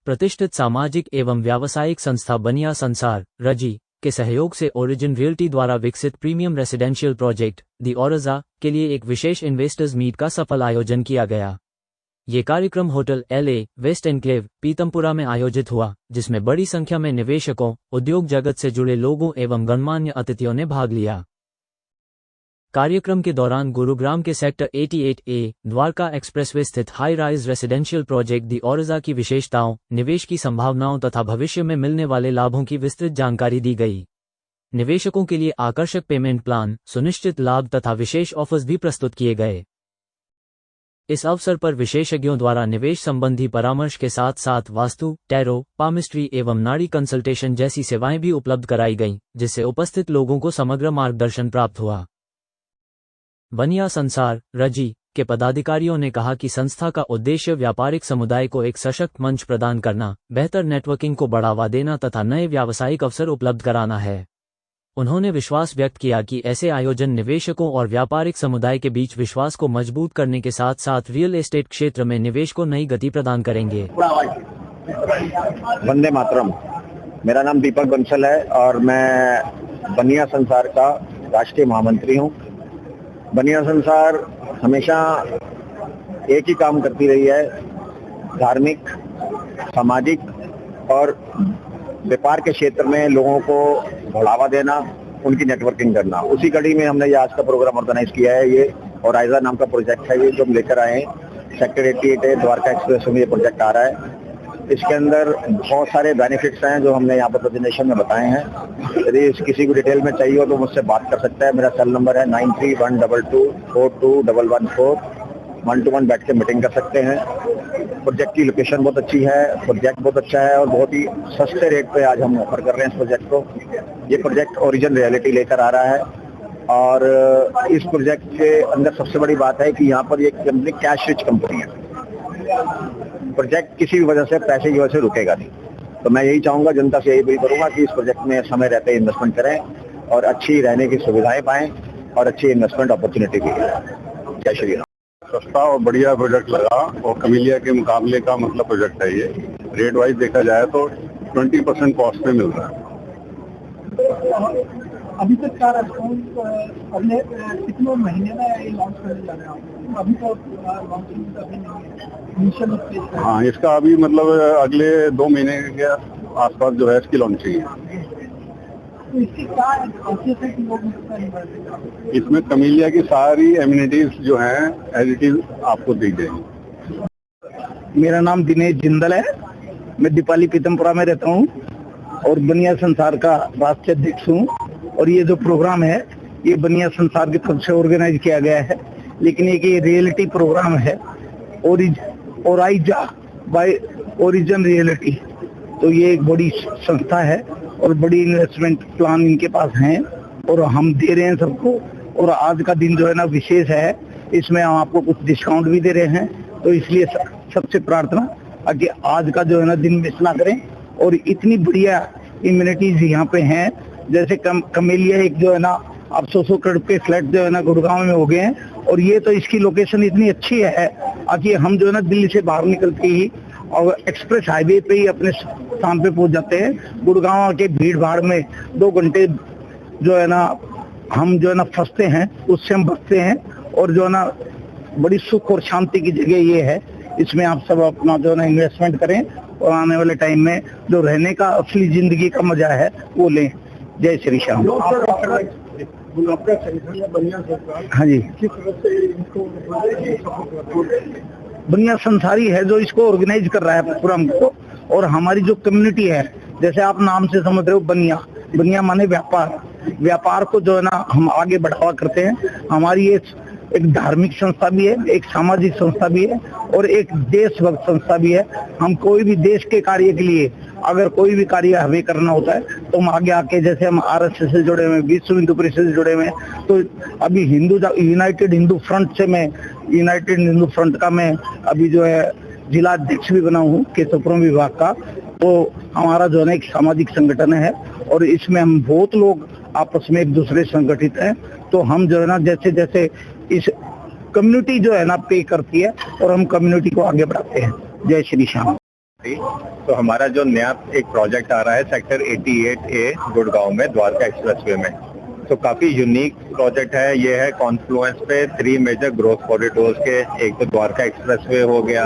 प्रतिष्ठित सामाजिक एवं व्यावसायिक संस्था बनिया संसार रजी के सहयोग से ओरिजिन रियल्टी द्वारा विकसित प्रीमियम रेसिडेंशियल प्रोजेक्ट दी ओरजा के लिए एक विशेष इन्वेस्टर्स मीट का सफल आयोजन किया गया। ये कार्यक्रम hotel LA west enclave Pitampura में आयोजित हुआ, जिसमें बड़ी संख्या में निवेशकों, उद्योग जगत से जुड़े लोगों एवं गणमान्य अतिथियों ने भाग लिया। कार्यक्रम के दौरान गुरुग्राम के सेक्टर 88A द्वारका एक्सप्रेसवे स्थित हाई राइज रेसिडेंशियल प्रोजेक्ट दी ओरजा की विशेषताओं, निवेश की संभावनाओं तथा भविष्य में मिलने वाले लाभों की विस्तृत जानकारी दी गई। निवेशकों के लिए आकर्षक पेमेंट प्लान, सुनिश्चित लाभ तथा विशेष ऑफर्स भी प्रस्तुत किए गए। इस अवसर पर विशेषज्ञों द्वारा निवेश संबंधी परामर्श के साथ साथ वास्तु, टैरो, पामिस्ट्री एवं नाड़ी कंसल्टेशन जैसी सेवाएं भी उपलब्ध कराई गईं, जिससे उपस्थित लोगों को समग्र मार्गदर्शन प्राप्त हुआ। बनिया संसार रजी के पदाधिकारियों ने कहा कि संस्था का उद्देश्य व्यापारिक समुदाय को एक सशक्त मंच प्रदान करना, बेहतर नेटवर्किंग को बढ़ावा देना तथा नए व्यावसायिक अवसर उपलब्ध कराना है। उन्होंने विश्वास व्यक्त किया कि ऐसे आयोजन निवेशकों और व्यापारिक समुदाय के बीच विश्वास को मजबूत करने के साथ साथ रियल एस्टेट क्षेत्र में निवेश को नई गति प्रदान करेंगे। वंदे मातरम। मेरा नाम दीपक बंसल है और मैं बनिया संसार का राष्ट्रीय महामंत्री हूँ। बनिया संसार हमेशा एक ही काम करती रही है, धार्मिक, सामाजिक और व्यापार के क्षेत्र में लोगों को बढ़ावा देना, उनकी नेटवर्किंग करना। उसी कड़ी में हमने ये आज का प्रोग्राम ऑर्गेनाइज किया है। ये ओराइजा नाम का प्रोजेक्ट है, ये जो हम लेकर आए हैं। सेक्टर 88 द्वारका एक्सप्रेस में ये प्रोजेक्ट आ रहा है। इसके अंदर बहुत सारे बेनिफिट्स हैं जो हमने यहाँ पर प्रेजेंटेशन में बताए हैं। यदि किसी को डिटेल में चाहिए हो तो मुझसे बात कर सकता है। मेरा सेल नंबर है 9312242114। 1-to-1 बैठ के मीटिंग कर सकते हैं। प्रोजेक्ट की लोकेशन बहुत अच्छी है, प्रोजेक्ट बहुत अच्छा है और बहुत ही सस्ते रेट पे आज हम ऑफर कर रहे हैं इस प्रोजेक्ट को। ये प्रोजेक्ट ओरिजिन रियलिटी लेकर आ रहा है और इस प्रोजेक्ट के अंदर सबसे बड़ी बात है कि यहाँ पर ये कंपनी कैश रिच कंपनी है। प्रोजेक्ट किसी भी वजह से पैसे की वजह से रुकेगा नहीं। तो मैं यही चाहूंगा, जनता से यही अपील करूंगा कि इस प्रोजेक्ट में समय रहते इन्वेस्टमेंट करें और अच्छी रहने की सुविधाएं पाएं और अच्छी इन्वेस्टमेंट अपॉर्चुनिटी भी है। जय श्री राम। सस्ता और बढ़िया प्रोजेक्ट लगा और कमीलिया के मुकाबले का मतलब प्रोजेक्ट है ये। रेट वाइज देखा जाए तो 20% कॉस्ट पे मिल रहा है। अभी तक क्या रेस्पॉन्स, अगले कितने महीने में ये लॉन्च करने जा रहे हैं? अभी तो लॉन्चिंग अभी नहीं है, इनिशियल स्टेज है। हाँ, इसका अभी मतलब अगले 2 महीने के आसपास जो है इसकी लॉन्चिंग है। तो इसकी क्या खासियत है कि लोग इसका इन्वेस्ट करें? इसमें कमीलिया की सारी एमिनिटीज जो हैं एज इट इज आपको दी जाएंगी। मेरा नाम दिनेश जिंदल है। मैं दीपाली पीतमपुरा में रहता हूँ और बनिया संसार का राष्ट्रीय अध्यक्ष हूँ। और ये जो प्रोग्राम है ये बनिया संसार की तरफ से ऑर्गेनाइज किया गया है, लेकिन ये रियलिटी प्रोग्राम है ओराइजा बाय ओरिजिन रियलिटी। तो ये एक बड़ी संस्था है और बड़ी इन्वेस्टमेंट प्लान इनके पास हैं और हम दे रहे हैं सबको। और आज का दिन जो है ना विशेष है, इसमें हम आपको कुछ डिस्काउंट भी दे रहे हैं। तो इसलिए सबसे प्रार्थना कि आज का जो है ना दिन मिस ना करें। और इतनी बढ़िया इम्यूनिटीज यहाँ पे हैं, जैसे कमेलिया एक जो है ना अब 100 करोड़ के फ्लैट जो है ना गुड़गांव में हो गए हैं। और ये तो इसकी लोकेशन इतनी अच्छी है कि हम जो है ना दिल्ली से बाहर निकल के ही और एक्सप्रेस हाईवे पे ही अपने स्थान पे पहुंच जाते हैं। गुड़गांव के भीड़ भाड़ में 2 घंटे जो है ना हम जो है ना फंसते हैं, उससे हम बचते हैं। और जो है ना बड़ी सुख और शांति की जगह ये है। इसमें आप सब अपना जो है ना इन्वेस्टमेंट करें और आने वाले टाइम में जो रहने का असली जिंदगी का मजा है वो लें। जय श्री श्याम। हाँ जी, बनिया संसारी है जो इसको ऑर्गेनाइज कर रहा है प्रोग्राम को। और हमारी जो कम्युनिटी है, जैसे आप नाम से समझ रहे हो, बनिया माने व्यापार को जो है ना हम आगे बढ़ावा करते हैं। हमारी ये एक धार्मिक संस्था भी है, एक सामाजिक संस्था भी है और एक देशभक्त संस्था भी है। हम कोई भी देश के कार्य के लिए अगर कोई भी कार्य हमें करना होता है तो हम आगे आके, जैसे हम RSS से जुड़े हुए, विश्व हिंदू परिषद से जुड़े हुए, तो अभी यूनाइटेड हिंदू फ्रंट से मैं यूनाइटेड हिंदू फ्रंट का मैं अभी जो है जिला अध्यक्ष भी बना हूँ केशवपुरम विभाग का। तो हमारा जो है ना एक सामाजिक संगठन है और इसमें हम बहुत लोग आपस में एक दूसरे संगठित हैं। तो हम जो है ना जैसे जैसे इस कम्युनिटी जो है ना पे करती है और हम कम्युनिटी को आगे बढ़ाते हैं। जय श्री श्याम। तो हमारा जो नया एक प्रोजेक्ट आ रहा है सेक्टर 88A गुड़गांव में द्वारका एक्सप्रेसवे में, तो काफी यूनिक प्रोजेक्ट है। ये है कॉन्फ्लुएंस पे 3 मेजर ग्रोथ कॉरिडोर्स के, एक तो द्वारका एक्सप्रेसवे हो गया,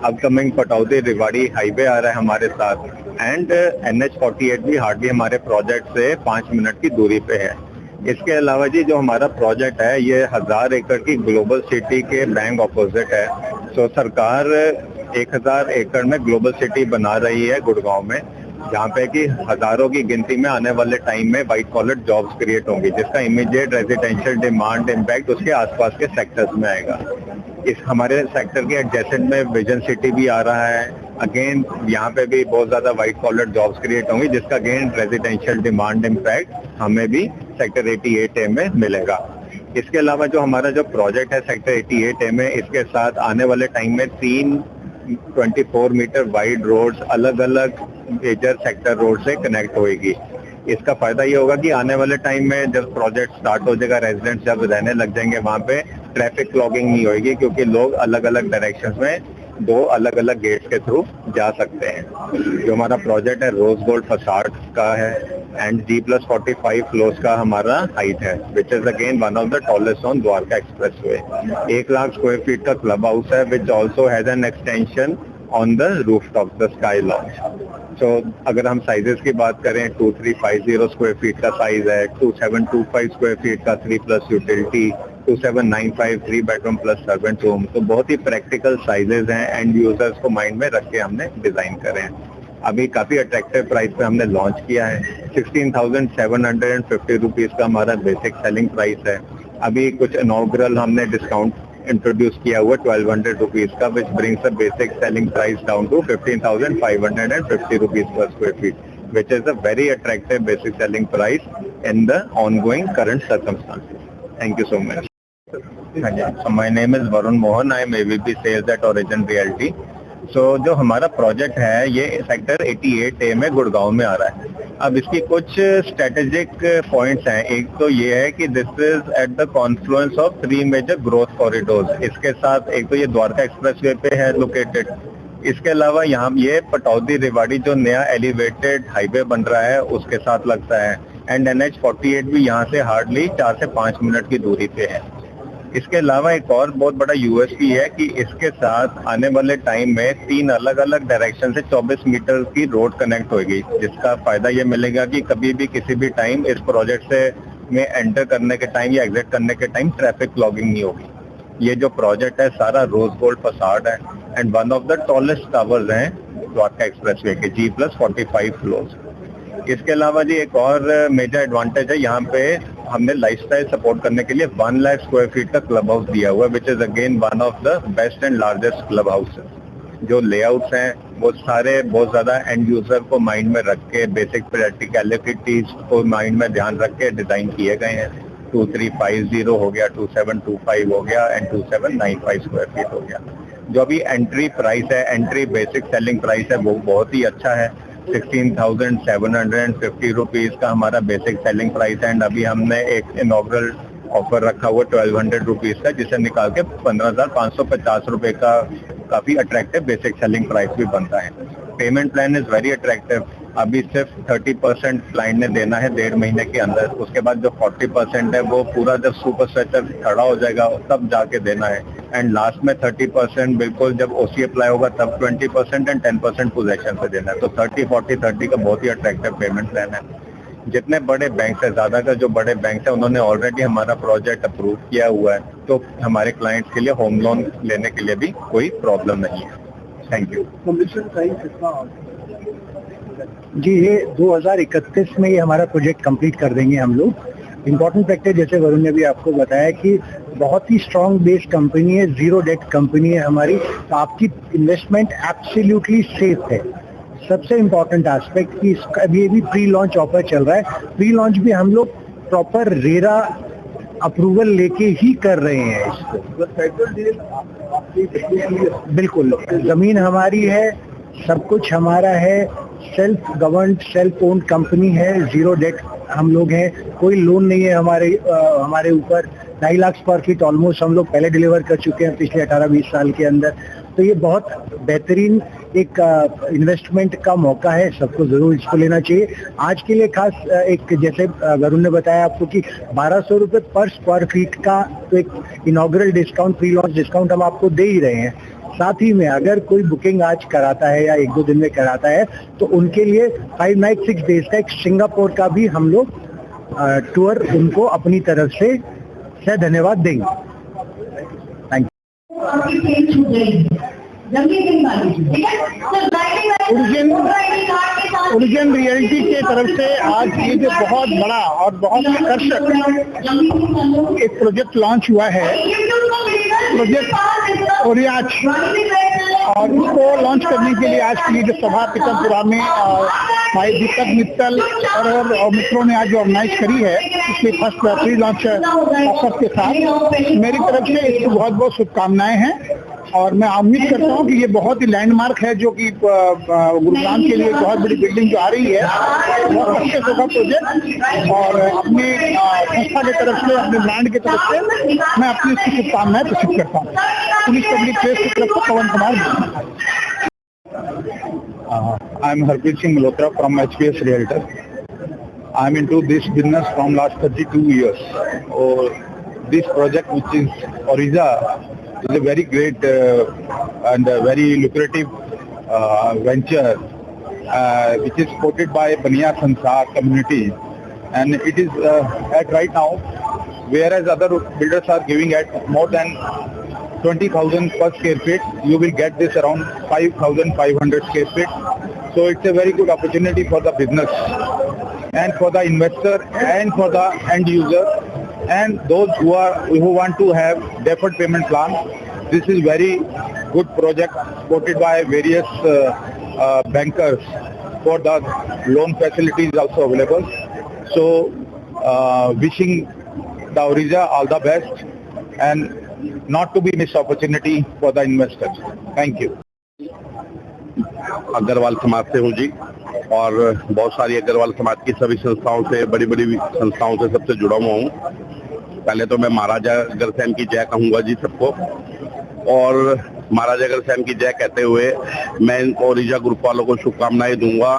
अपकमिंग पटौदी रेवाड़ी हाईवे आ रहा है हमारे साथ, एंड NH48 भी हार्डली हमारे प्रोजेक्ट से 5 मिनट की दूरी पे है। इसके अलावा जी जो हमारा प्रोजेक्ट है ये 1000 एकड़ की ग्लोबल सिटी के बैंक ऑपोजिट है। तो सरकार 1000 एकड़ में ग्लोबल सिटी बना रही है गुड़गांव में, जहाँ पे कि हजारों की गिनती में आने वाले टाइम में व्हाइट कॉलर जॉब्स क्रिएट होंगी, जिसका इमीडिएट रेजिडेंशियल डिमांड इम्पैक्ट उसके आसपास के सेक्टर्स में आएगा। इस हमारे सेक्टर के एडजेसेंट में विजन सिटी भी आ रहा है। अगेन यहाँ पे भी बहुत ज्यादा व्हाइट कॉलर जॉब्स क्रिएट होंगी, जिसका अगेन रेजिडेंशियल डिमांड इम्पैक्ट हमें भी सेक्टर 88A में मिलेगा। इसके अलावा जो हमारा जो प्रोजेक्ट है सेक्टर 88A में, इसके साथ आने वाले टाइम में 3 24 मीटर वाइड रोड्स अलग अलग मेजर सेक्टर रोड से कनेक्ट होएगी। इसका फायदा ये होगा कि आने वाले टाइम में जब प्रोजेक्ट स्टार्ट हो जाएगा, रेजिडेंट्स जब रहने लग जाएंगे वहाँ पे ट्रैफिक क्लॉगिंग नहीं होगी, क्योंकि लोग अलग अलग डायरेक्शंस में 2 अलग अलग गेट्स के थ्रू जा सकते हैं। जो हमारा प्रोजेक्ट है रोज गोल्ड फसाड का है एंड G+45 फ्लोर्स का हमारा हाइट है, which is again one of the tallest on Dwarka expressway. 1 lakh square feet का क्लब हाउस है, which also has an extension on the rooftop, the sky launch. तो अगर हम साइजेस की बात करें, 2350 स्क्वायर फीट का साइज है, 2725 स्क्वायर फीट का 3+ utility, 2795 3 bedroom plus servant room. तो बहुत ही प्रैक्टिकल साइजेस हैं, एंड यूजर्स को माइंड में रख के हमने डिजाइन करे हैं। अभी काफी अट्रैक्टिव प्राइस पे हमने लॉन्च किया है। 16,750 रुपीज का हमारा बेसिक सेलिंग प्राइस है। अभी कुछ इनॉग्रल हमने डिस्काउंट इंट्रोड्यूस किया हुआ 1200 रुपीज का, which brings the basic selling price down to 15,550 rupees per square feet, which is a very attractive basic selling price in the ongoing current circumstances. Thank you so much. So my name is Varun Mohan. I am AVP Sales at Origin Realty. So जो हमारा project है ये sector 88A में गुड़गांव में आ रहा है। अब इसकी कुछ स्ट्रेटेजिक पॉइंट्स हैं। एक तो ये है कि this is at the confluence of 3 major growth corridors. इसके साथ एक तो ये द्वारका एक्सप्रेसवे पे है लोकेटेड। इसके अलावा यहाँ ये पटौदी रेवाड़ी जो नया एलिवेटेड हाईवे बन रहा है उसके साथ लगता है, एंड NH48 भी यहाँ से हार्डली 4 से 5 मिनट की दूरी पे है। इसके अलावा एक और बहुत बड़ा USP है कि इसके साथ आने वाले टाइम में 3 अलग अलग डायरेक्शन से 24 मीटर की रोड कनेक्ट होगी, जिसका फायदा ये मिलेगा कि कभी भी किसी भी टाइम इस प्रोजेक्ट से में एंटर करने के टाइम या एग्जिट करने के टाइम ट्रैफिक क्लॉगिंग नहीं होगी। ये जो प्रोजेक्ट है सारा रोज गोल्ड फसाड है, and one of the tallest towers हैं द्वारका एक्सप्रेसवे के, G+45 फ्लोर्स। इसके अलावा जी एक और मेजर एडवांटेज है, यहाँ पे हमने लाइफस्टाइल सपोर्ट करने के लिए 1 लाख स्क्वायर फीट का क्लब हाउस दिया हुआ है, which is again one of the best and largest club house. जो लेआउट्स हैं वो सारे बहुत ज्यादा एंड यूजर को माइंड में रख के, बेसिक प्रैक्टिकलिटीज को माइंड में ध्यान रख के डिजाइन किए गए हैं। 2350 हो गया, 2725 हो गया, एंड 2795 स्क्वायर फीट हो गया। जो अभी एंट्री प्राइस है, एंट्री बेसिक सेलिंग प्राइस है, वो बहुत ही अच्छा है। 16,750 रुपीज का हमारा बेसिक सेलिंग प्राइस है, एंड अभी हमने एक इनॉग्रल ऑफर रखा हुआ 1200 रुपीज का, जिसे निकाल के 15,550 रुपए का काफी अट्रैक्टिव बेसिक सेलिंग प्राइस भी बनता है। Payment plan is very attractive. अभी सिर्फ 30% क्लाइंट ने देना है 1.5 महीने के अंदर। उसके बाद जो 40% है वो पूरा जब सुपर स्ट्रक्चर खड़ा हो जाएगा तब जाके देना है, एंड लास्ट में 30% बिल्कुल जब OC अप्लाई होगा तब 20% एंड 10% पोजेशन से देना है। तो 30-40-30 का बहुत ही अट्रैक्टिव पेमेंट प्लान है। जितने बड़े बैंक है, ज्यादातर जो बड़े बैंक है उन्होंने ऑलरेडी हमारा प्रोजेक्ट अप्रूव किया हुआ है, तो हमारे क्लाइंट्स के लिए होम लोन लेने के लिए भी कोई प्रॉब्लम नहीं है। Thank you. कमीशन प्राइस कितना? जी ये 2031 में ये हमारा प्रोजेक्ट कंप्लीट कर देंगे हम लोग। इम्पोर्टेंट फैक्टर जैसे वरुण ने भी आपको बताया कि बहुत ही स्ट्रॉन्ग बेस्ड कंपनी है, जीरो डेट कंपनी है हमारी, तो आपकी इन्वेस्टमेंट एब्सोल्युटली सेफ है। सबसे इम्पोर्टेंट एस्पेक्ट कि इसका अभी प्री लॉन्च ऑफर चल रहा है। प्री लॉन्च भी हम लोग प्रॉपर रेरा अप्रूवल लेके ही कर रहे हैं इसको। बिल्कुल, जमीन हमारी है, सब कुछ हमारा है, self governed self owned company है, जीरो डेट हम लोग हैं, कोई लोन नहीं है हमारे ऊपर। 2.5 लाख स्क्वायर फीट ऑलमोस्ट हम लोग पहले डिलीवर कर चुके हैं पिछले 18-20 साल के अंदर। तो ये बहुत बेहतरीन एक इन्वेस्टमेंट का मौका है, सबको जरूर इसको लेना चाहिए। आज के लिए खास एक जैसे वरुण ने बताया आपको कि 1200 रुपये पर स्क्वायर फीट का तो एक inaugural discount, pre launch discount हम आपको दे ही रहे हैं। साथ ही में अगर कोई बुकिंग आज कराता है या 1-2 दिन में कराता है तो उनके लिए 5 नाइट 6 डेज का एक सिंगापुर का भी हम लोग टूर उनको अपनी तरफ से धन्यवाद देंगे। थैंक ओरिजिन रियल्टी के तरफ से आज ये जो बहुत बड़ा और बहुत आकर्षक एक प्रोजेक्ट लॉन्च हुआ है, प्रोजेक्ट ओरियाज, और इसको लॉन्च करने के लिए आज की ये जो सभा पीतमपुरा में भाई दीपक मित्तल और मित्रों ने आज ऑर्गेनाइज करी है, इसमें फर्स्ट प्री लॉन्च ऑफर के साथ मेरी तरफ से इसको बहुत बहुत शुभकामनाएं हैं। और मैं उम्मीद करता हूँ कि ये बहुत ही लैंडमार्क है, जो कि गुरुग्राम के लिए बहुत बड़ी बिल्डिंग जो आ रही है, बहुत अच्छे से होगा प्रोजेक्ट। और अपने संस्था की तरफ से, अपने ब्रांड की तरफ से मैं अपनी इसकी शुभकामनाएं प्रस्तुत करता हूँ। पुलिस पब्लिक प्रेस की तरफ से पवन Kumar. I am Harpreet Singh Malhotra from HPS Realtor. I am into this business from last 32 years. This project, which is Oriza, is a very great and very lucrative venture, which is supported by Baniya Sansar community, and it is at right now, whereas other builders are giving at more than 20,000 per square feet, you will get this around 5,500 square feet. So it's a very good opportunity for the business and for the investor and for the end user and those who want to have deferred payment plan. This is very good project supported by various bankers. For the loan facilities also available. So wishing the Oriza all the best and not to be missed opportunity for the investors. Thank you. Agarwal समाज से हूँ जी, और बहुत सारी अग्रवाल समाज की सभी संस्थाओं से, बड़ी बड़ी संस्थाओं से सबसे जुड़ा हुआ हूँ। पहले तो मैं महाराजा अग्रसेन की जय कहूँगा जी सबको, और महाराजा अग्रसेन की जय कहते हुए मैं ओरिजा ग्रुप वालों को शुभकामनाएं दूंगा।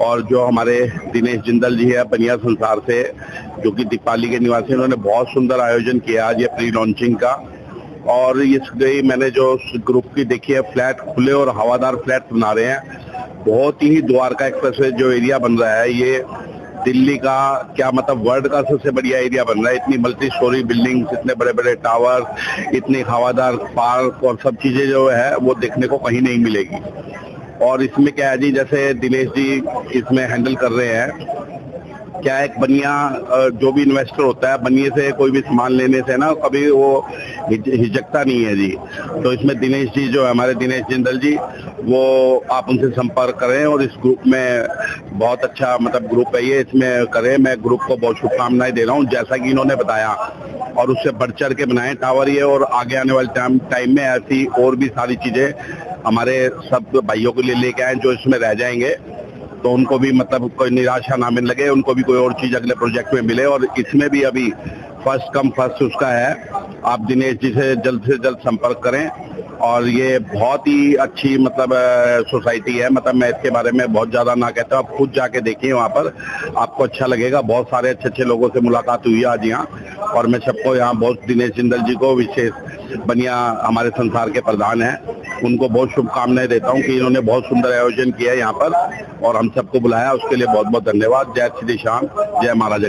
और जो हमारे दिनेश जिंदल जी है बनिया संसार से, जो कि दीपाली के निवासी, उन्होंने बहुत सुंदर आयोजन किया आज ये प्री लॉन्चिंग का। और इस गई मैंने जो ग्रुप की देखी है, फ्लैट खुले और हवादार फ्लैट बना रहे हैं। बहुत ही द्वारका एक्सप्रेसवे जो एरिया बन रहा है, ये दिल्ली का क्या मतलब वर्ल्ड का सबसे बढ़िया एरिया बन रहा है। इतनी मल्टी स्टोरी बिल्डिंग्स, इतने बड़े बड़े टावर, इतनी हवादार पार्क और सब चीजें जो है वो देखने को कहीं नहीं मिलेगी। और इसमें क्या है जी, जैसे दिनेश जी इसमें हैंडल कर रहे हैं, क्या एक बनिया जो भी इन्वेस्टर होता है, बनिए से कोई भी सामान लेने से ना कभी वो हिचकता नहीं है जी। तो इसमें दिनेश जी जो है हमारे दिनेश जिंदल जी, वो आप उनसे संपर्क करें और इस ग्रुप में बहुत अच्छा मतलब ग्रुप है ये, इसमें करें। मैं ग्रुप को बहुत शुभकामनाएं दे रहा हूँ, जैसा कि इन्होंने बताया, और उससे बढ़ चढ़ के बनाए टावर ये। और आगे आने वाले टाइम में ऐसी और भी सारी चीजें हमारे सब भाइयों के लिए लेके आए जो इसमें रह जाएंगे, तो उनको भी मतलब कोई निराशा ना मिलने लगे, उनको भी कोई और चीज अगले प्रोजेक्ट में मिले। और इसमें भी अभी फर्स्ट कम फर्स्ट उसका है। आप दिनेश जी से जल्द संपर्क करें। और ये बहुत ही अच्छी मतलब सोसाइटी है, मतलब मैं इसके बारे में बहुत ज्यादा ना कहता हूँ, आप खुद जाके देखिए वहाँ पर, आपको अच्छा लगेगा। बहुत सारे अच्छे अच्छे लोगों से मुलाकात हुई आज यहाँ, और मैं सबको यहाँ बहुत दिनेश जिंदल जी को, विशेष बनिया हमारे संसार के प्रधान हैं, उनको बहुत शुभकामनाएं देता हूँ कि इन्होंने बहुत सुंदर आयोजन किया है यहाँ पर और हम सबको बुलाया, उसके लिए बहुत बहुत धन्यवाद। जय श्री श्याम, जय महाराजा।